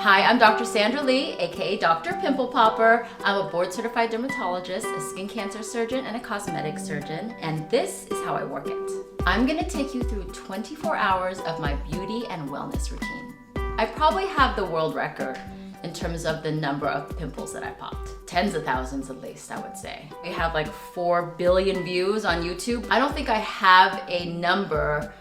Hi, I'm Dr. Sandra Lee, aka Dr. Pimple Popper. I'm a board-certified dermatologist, a skin cancer surgeon, and a cosmetic surgeon, and this is how I work it. I'm gonna take you through 24 hours of my beauty and wellness routine. I probably have the world record in terms of the number of pimples that I popped. Tens of thousands at least, I would say. We have like 4 billion views on YouTube. I don't think I have a number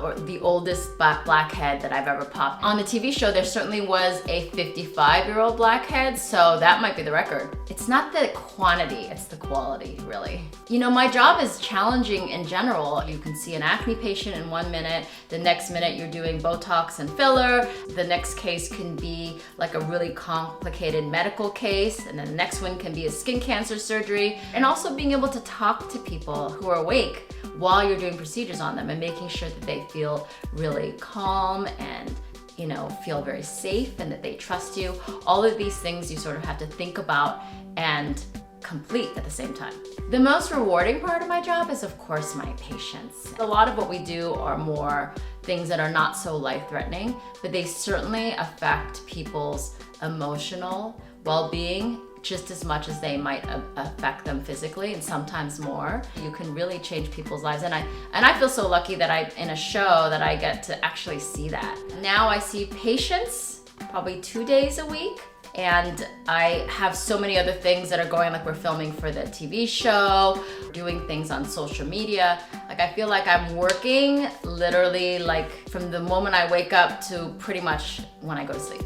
or the oldest blackhead that I've ever popped. On the TV show, there certainly was a 55-year-old blackhead, so that might be the record. It's not the quantity, it's the quality, really. You know, my job is challenging in general. You can see an acne patient in 1 minute, the next minute you're doing Botox and filler, the next case can be like a really complicated medical case, and then the next one can be a skin cancer surgery, and also being able to talk to people who are awake while you're doing procedures on them and making sure that they feel really calm and, you know, feel very safe and that they trust you. All of these things you sort of have to think about and complete at the same time. The most rewarding part of my job is, of course, my patients. A lot of what we do are more things that are not so life-threatening, but they certainly affect people's emotional well-being just as much as they might affect them physically, and sometimes more. You can really change people's lives, and I feel so lucky that I'm in a show that I get to actually see that. Now I see patients probably 2 days a week, and I have so many other things that are going, like we're filming for the TV show, doing things on social media. Like I feel like I'm working literally like from the moment I wake up to pretty much when I go to sleep.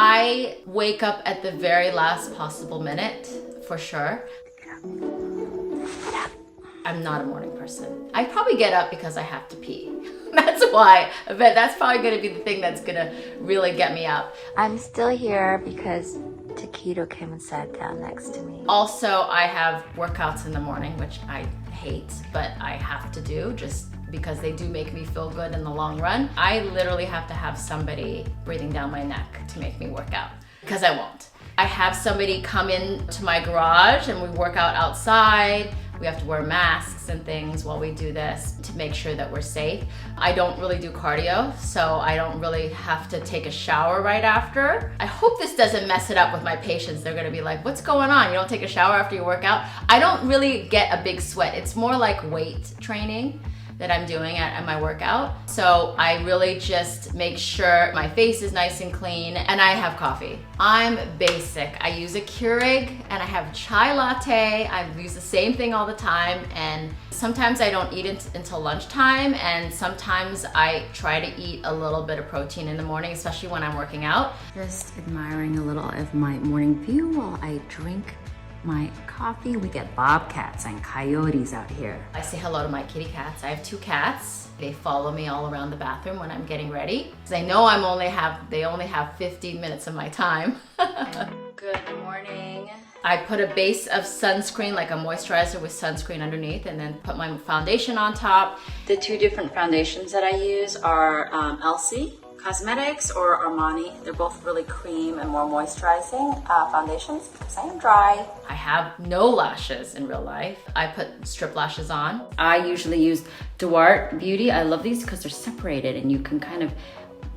I wake up at the very last possible minute, for sure. I'm not a morning person. I probably get up because I have to pee. That's why, but that's probably gonna be the thing that's gonna really get me up. I'm still here because Taquito came and sat down next to me. Also, I have workouts in the morning, which I hate, but I have to do just because they do make me feel good in the long run. I literally have to have somebody breathing down my neck to make me work out, because I won't. I have somebody come into my garage and we work out outside. We have to wear masks and things while we do this to make sure that we're safe. I don't really do cardio, so I don't really have to take a shower right after. I hope this doesn't mess it up with my patients. They're gonna be like, what's going on? You don't take a shower after you work out? I don't really get a big sweat. It's more like weight training that I'm doing at my workout. So I really just make sure my face is nice and clean, and I have coffee. I'm basic. I use a Keurig and I have chai latte. I use the same thing all the time, and sometimes I don't eat it until lunchtime, and sometimes I try to eat a little bit of protein in the morning, especially when I'm working out. Just admiring a little of my morning view while I drink my coffee. We get bobcats and coyotes out here. I say hello to my kitty cats. I have 2 cats. They follow me all around the bathroom when I'm getting ready, because they know they only have 15 minutes of my time. Good morning. I put a base of sunscreen, like a moisturizer with sunscreen underneath, and then put my foundation on top. The 2 different foundations that I use are Elsie Cosmetics or Armani. They're both really cream and more moisturizing foundations because I am dry. I have no lashes in real life. I put strip lashes on. I usually use Duarte Beauty. I love these because they're separated and you can kind of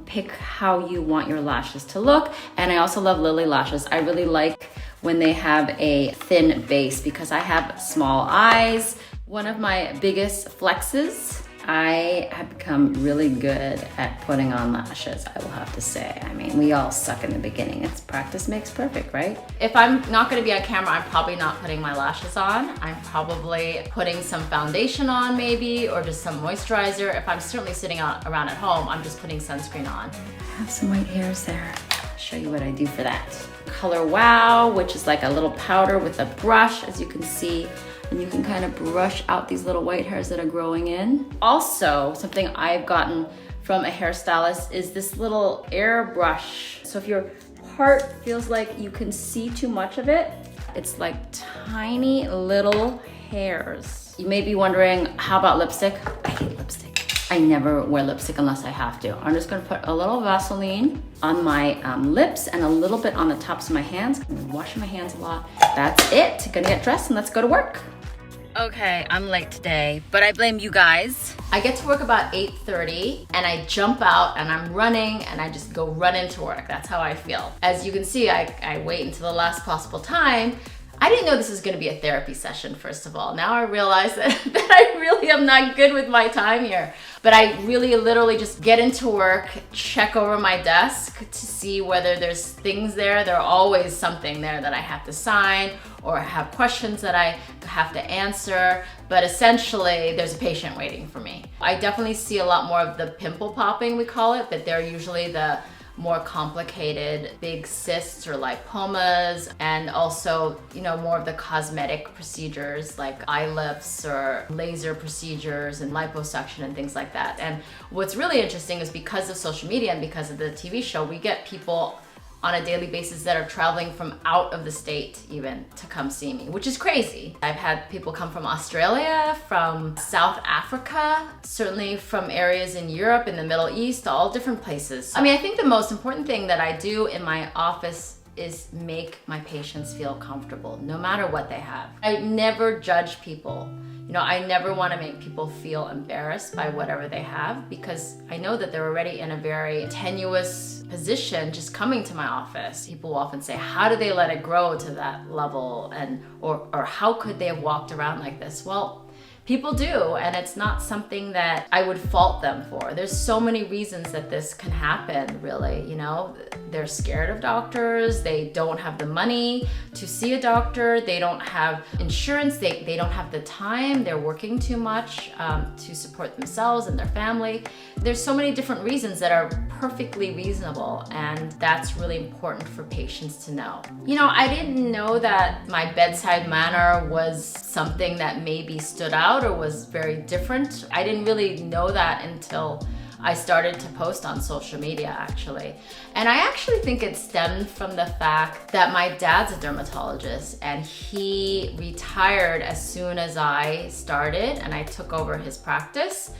pick how you want your lashes to look. And I also love Lily lashes. I really like when they have a thin base because I have small eyes. One of my biggest flexes, I have become really good at putting on lashes, I will have to say. I mean, we all suck in the beginning. It's practice makes perfect, right? If I'm not gonna be on camera, I'm probably not putting my lashes on. I'm probably putting some foundation on maybe, or just some moisturizer. If I'm certainly sitting around at home, I'm just putting sunscreen on. I have some white hairs there. I'll show you what I do for that. Color Wow, which is like a little powder with a brush, as you can see. And you can kind of brush out these little white hairs that are growing in. Also, something I've gotten from a hairstylist is this little airbrush. So if your part feels like you can see too much of it, it's like tiny little hairs. You may be wondering, how about lipstick? I hate lipstick. I never wear lipstick unless I have to. I'm just gonna put a little Vaseline on my lips and a little bit on the tops of my hands. I'm washing my hands a lot. That's it. Gonna get dressed and let's go to work. Okay, I'm late today, but I blame you guys. I get to work about 8:30 and I jump out and I'm running and I just go run into work. That's how I feel. As you can see, I wait until the last possible time. I didn't know this was going to be a therapy session, first of all. Now I realize that I really am not good with my time here. But I really literally just get into work, check over my desk to see whether there's things there. There are always something there that I have to sign or have questions that I have to answer. But essentially, there's a patient waiting for me. I definitely see a lot more of the pimple popping, we call it, but they're usually the more complicated big cysts or lipomas, and also, more of the cosmetic procedures like eye lifts or laser procedures and liposuction and things like that. And what's really interesting is because of social media and because of the TV show, we get people on a daily basis that are traveling from out of the state even to come see me, which is crazy. I've had people come from Australia, from South Africa, certainly from areas in Europe, in the Middle East, all different places. I think the most important thing that I do in my office is make my patients feel comfortable, no matter what they have. I never judge people. I never want to make people feel embarrassed by whatever they have, because I know that they're already in a very tenuous position just coming to my office. People will often say, how do they let it grow to that level? Or how could they have walked around like this? Well, people do, and it's not something that I would fault them for. There's so many reasons that this can happen, really. They're scared of doctors, they don't have the money to see a doctor, they don't have insurance, they don't have the time, they're working too much to support themselves and their family. There's so many different reasons that are perfectly reasonable, and that's really important for patients to know. I didn't know that my bedside manner was something that maybe stood out or was very different. I didn't really know that until I started to post on social media, actually. And I actually think it stemmed from the fact that my dad's a dermatologist and he retired as soon as I started and I took over his practice.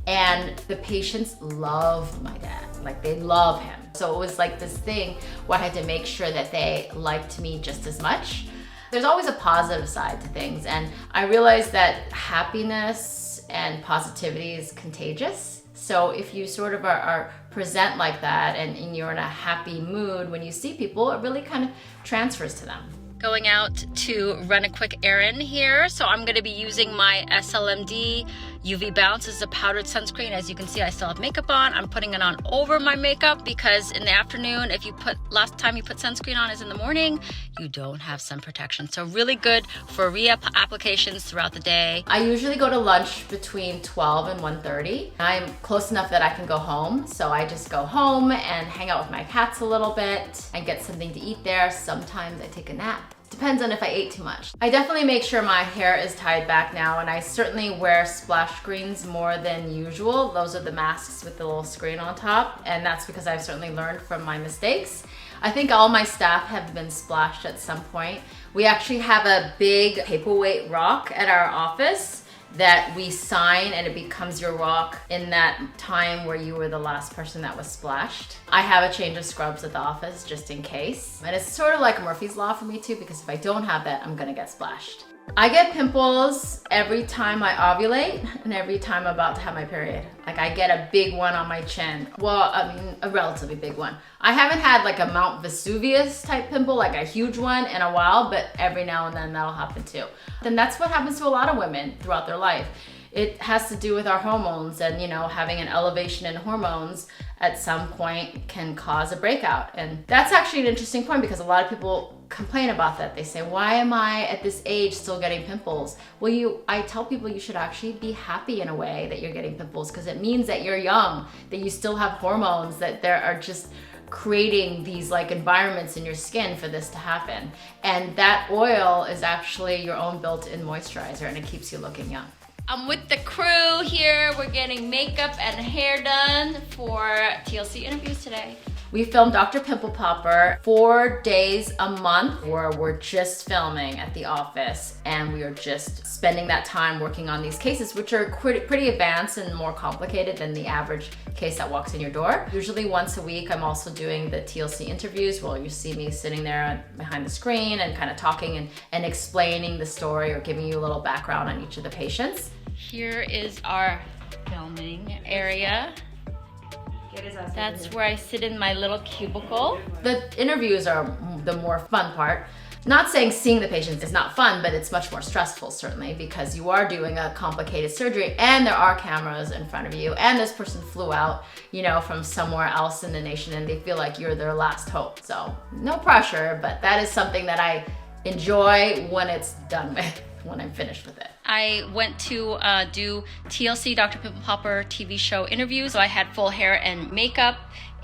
And the patients loved my dad, they love him. So it was like this thing where I had to make sure that they liked me just as much. There's always a positive side to things, and I realized that happiness and positivity is contagious. So if you sort of are present like that and you're in a happy mood when you see people, it really kind of transfers to them. Going out to run a quick errand here. So I'm gonna be using my SLMD UV Bounce as a powdered sunscreen. As you can see, I still have makeup on. I'm putting it on over my makeup because in the afternoon, last time you put sunscreen on is in the morning, you don't have sun protection. So really good for applications throughout the day. I usually go to lunch between 12 and 1:30. I'm close enough that I can go home. So I just go home and hang out with my cats a little bit and get something to eat there. Sometimes I take a nap. Depends on if I ate too much. I definitely make sure my hair is tied back now, and I certainly wear splash screens more than usual. Those are the masks with the little screen on top, and that's because I've certainly learned from my mistakes. I think all my staff have been splashed at some point. We actually have a big paperweight rock at our office that we sign, and it becomes your rock in that time where you were the last person that was splashed. I have a change of scrubs at the office just in case. And it's sort of like Murphy's Law for me too, because if I don't have that, I'm gonna get splashed. I get pimples every time I ovulate and every time I'm about to have my period. I get a big one on my chin. Well, a relatively big one. I haven't had a Mount Vesuvius type pimple, a huge one in a while, but every now and then that'll happen too. Then that's what happens to a lot of women throughout their life. It has to do with our hormones, and having an elevation in hormones at some point can cause a breakout. And that's actually an interesting point because a lot of people complain about that. They say, why am I at this age still getting pimples? Well, I tell people you should actually be happy in a way that you're getting pimples, because it means that you're young, that you still have hormones, that there are just creating these environments in your skin for this to happen. And that oil is actually your own built-in moisturizer, and it keeps you looking young. I'm with the crew here. We're getting makeup and hair done for TLC interviews today. We film Dr. Pimple Popper 4 days a month where we're just filming at the office and we are just spending that time working on these cases, which are pretty advanced and more complicated than the average case that walks in your door. Usually once a week, I'm also doing the TLC interviews where you see me sitting there behind the screen and kind of talking and explaining the story or giving you a little background on each of the patients. Here is our filming area. That's where I sit in my little cubicle. The interviews are the more fun part. Not saying seeing the patients is not fun, but it's much more stressful certainly because you are doing a complicated surgery and there are cameras in front of you and this person flew out, you know, from somewhere else in the nation and they feel like you're their last hope. So no pressure, but that is something that I enjoy when it's done with, when I'm finished with it. I went to do TLC Dr. Pimple Popper TV show interviews. So I had full hair and makeup,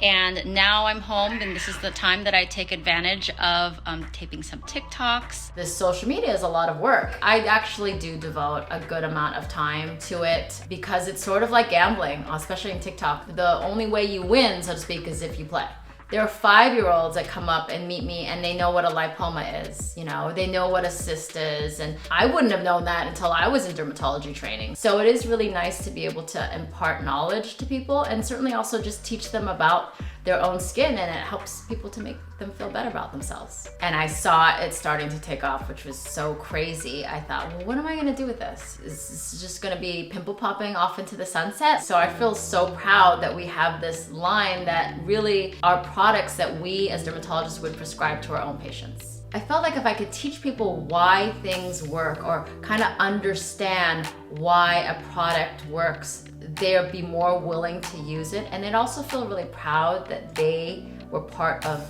and now I'm home and this is the time that I take advantage of taping some TikToks. This social media is a lot of work. I actually do devote a good amount of time to it because it's sort of like gambling, especially in TikTok. The only way you win, so to speak, is if you play. There are 5-year-olds that come up and meet me and they know what a lipoma is, you know, they know what a cyst is, and I wouldn't have known that until I was in dermatology training. So it is really nice to be able to impart knowledge to people and certainly also just teach them about their own skin, and it helps people to make them feel better about themselves. And I saw it starting to take off, which was so crazy. I thought, well, what am I gonna do with this? Is this just gonna be pimple popping off into the sunset? So I feel so proud that we have this line that really are products that we as dermatologists would prescribe to our own patients. I felt like if I could teach people why things work or kind of understand why a product works, they'd be more willing to use it, and they'd also feel really proud that they were part of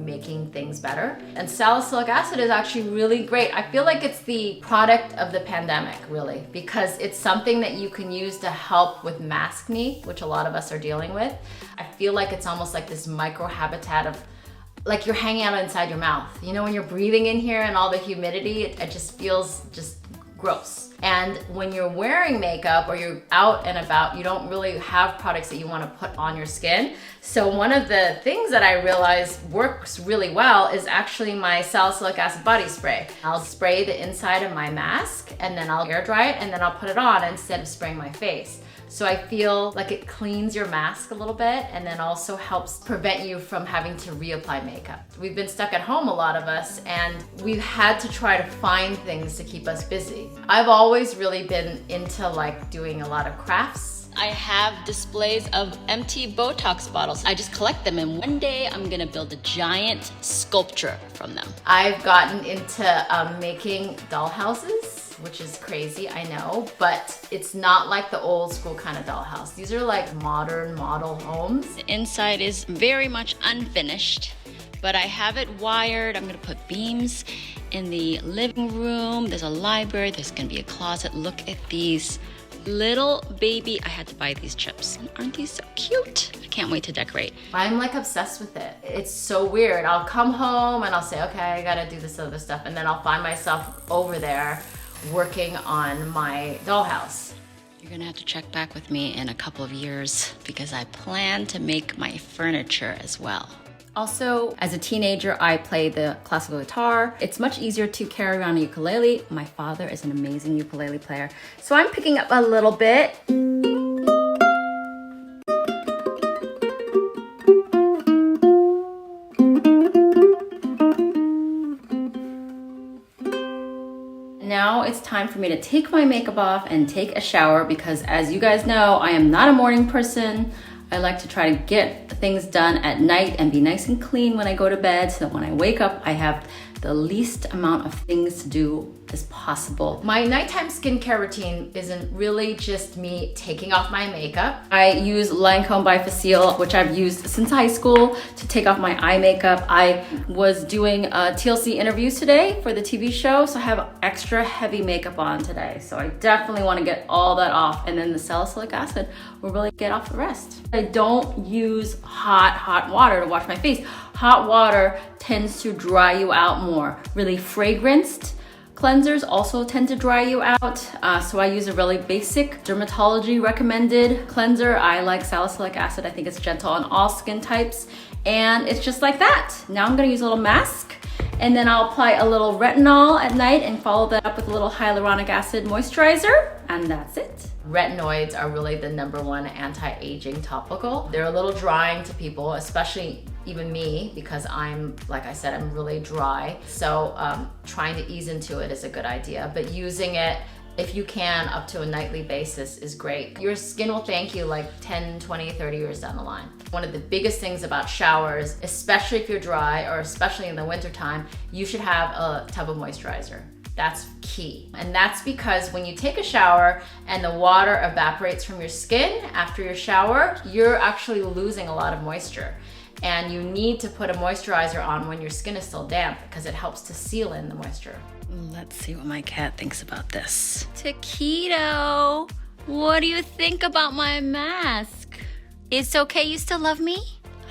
making things better. And salicylic acid is actually really great. I feel like it's the product of the pandemic, really, because it's something that you can use to help with maskne, which a lot of us are dealing with. I feel like it's almost like this microhabitat of like you're hanging out inside your mouth. You know, when you're breathing in here and all the humidity, it just feels just gross. And when you're wearing makeup or you're out and about, you don't really have products that you want to put on your skin. So one of the things that I realized works really well is actually my salicylic acid body spray. I'll spray the inside of my mask and then I'll air dry it and then I'll put it on instead of spraying my face. So I feel like it cleans your mask a little bit and then also helps prevent you from having to reapply makeup. We've been stuck at home, a lot of us, and we've had to try to find things to keep us busy. I've always really been into like doing a lot of crafts. I have displays of empty Botox bottles. I just collect them and one day I'm gonna build a giant sculpture from them. I've gotten into making dollhouses, which is crazy, I know, but it's not like the old school kind of dollhouse. These are like modern model homes. The inside is very much unfinished, but I have it wired. I'm gonna put beams in the living room. There's a library, there's gonna be a closet. Look at these little baby, I had to buy these chips. Aren't these so cute? I can't wait to decorate. I'm like obsessed with it. It's so weird. I'll come home and I'll say, okay, I gotta do this other stuff. And then I'll find myself over there working on my dollhouse. You're gonna have to check back with me in a couple of years because I plan to make my furniture as well. Also, as a teenager, I played the classical guitar. It's much easier to carry around a ukulele. My father is an amazing ukulele player, so I'm picking up a little bit. Now it's time for me to take my makeup off and take a shower because as you guys know, I am not a morning person. I like to try to get things done at night and be nice and clean when I go to bed so that when I wake up, I have the least amount of things to do as possible. My nighttime skincare routine isn't really just me taking off my makeup. I use Lancome by Facile, which I've used since high school to take off my eye makeup. I was doing TLC interviews today for the TV show, so I have extra heavy makeup on today. So I definitely want to get all that off, and then the salicylic acid will really get off the rest. I don't use hot water to wash my face. Hot water tends to dry you out more. Really fragranced Cleansers also tend to dry you out, so I use a really basic dermatology recommended cleanser. I like salicylic acid. I think it's gentle on all skin types, and it's just like that. Now I'm gonna use a little mask, and then I'll apply a little retinol at night and follow that up with a little hyaluronic acid moisturizer, and that's it. Retinoids are really the #1 anti-aging topical. They're a little drying to people, especially even me, because like I said, I'm really dry. So trying to ease into it is a good idea, but using it, if you can, up to a nightly basis is great. Your skin will thank you like 10, 20, 30 years down the line. One of the biggest things about showers, especially if you're dry or especially in the wintertime, you should have a tub of moisturizer. That's key. And that's because when you take a shower and the water evaporates from your skin after your shower, you're actually losing a lot of moisture. And you need to put a moisturizer on when your skin is still damp because it helps to seal in the moisture. Let's see what my cat thinks about this. Taquito, what do you think about my mask? It's okay, you still love me?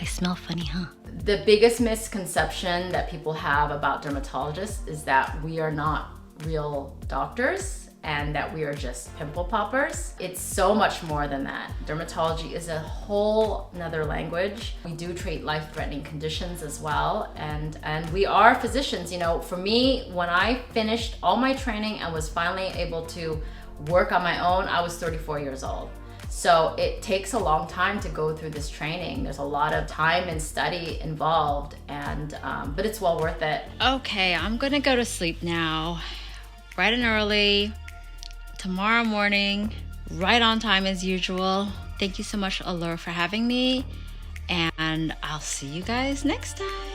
I smell funny, huh? The biggest misconception that people have about dermatologists is that we are not real doctors and that we are just pimple poppers. It's so much more than that. Dermatology is a whole nother language. We do treat life-threatening conditions as well, and we are physicians. You know, for me, when I finished all my training and was finally able to work on my own, I was 34 years old. So it takes a long time to go through this training. There's a lot of time and study involved, and but it's well worth it. Okay, I'm gonna go to sleep now, bright and early. Tomorrow morning, right on time as usual. Thank you so much, Allure, for having me, and I'll see you guys next time.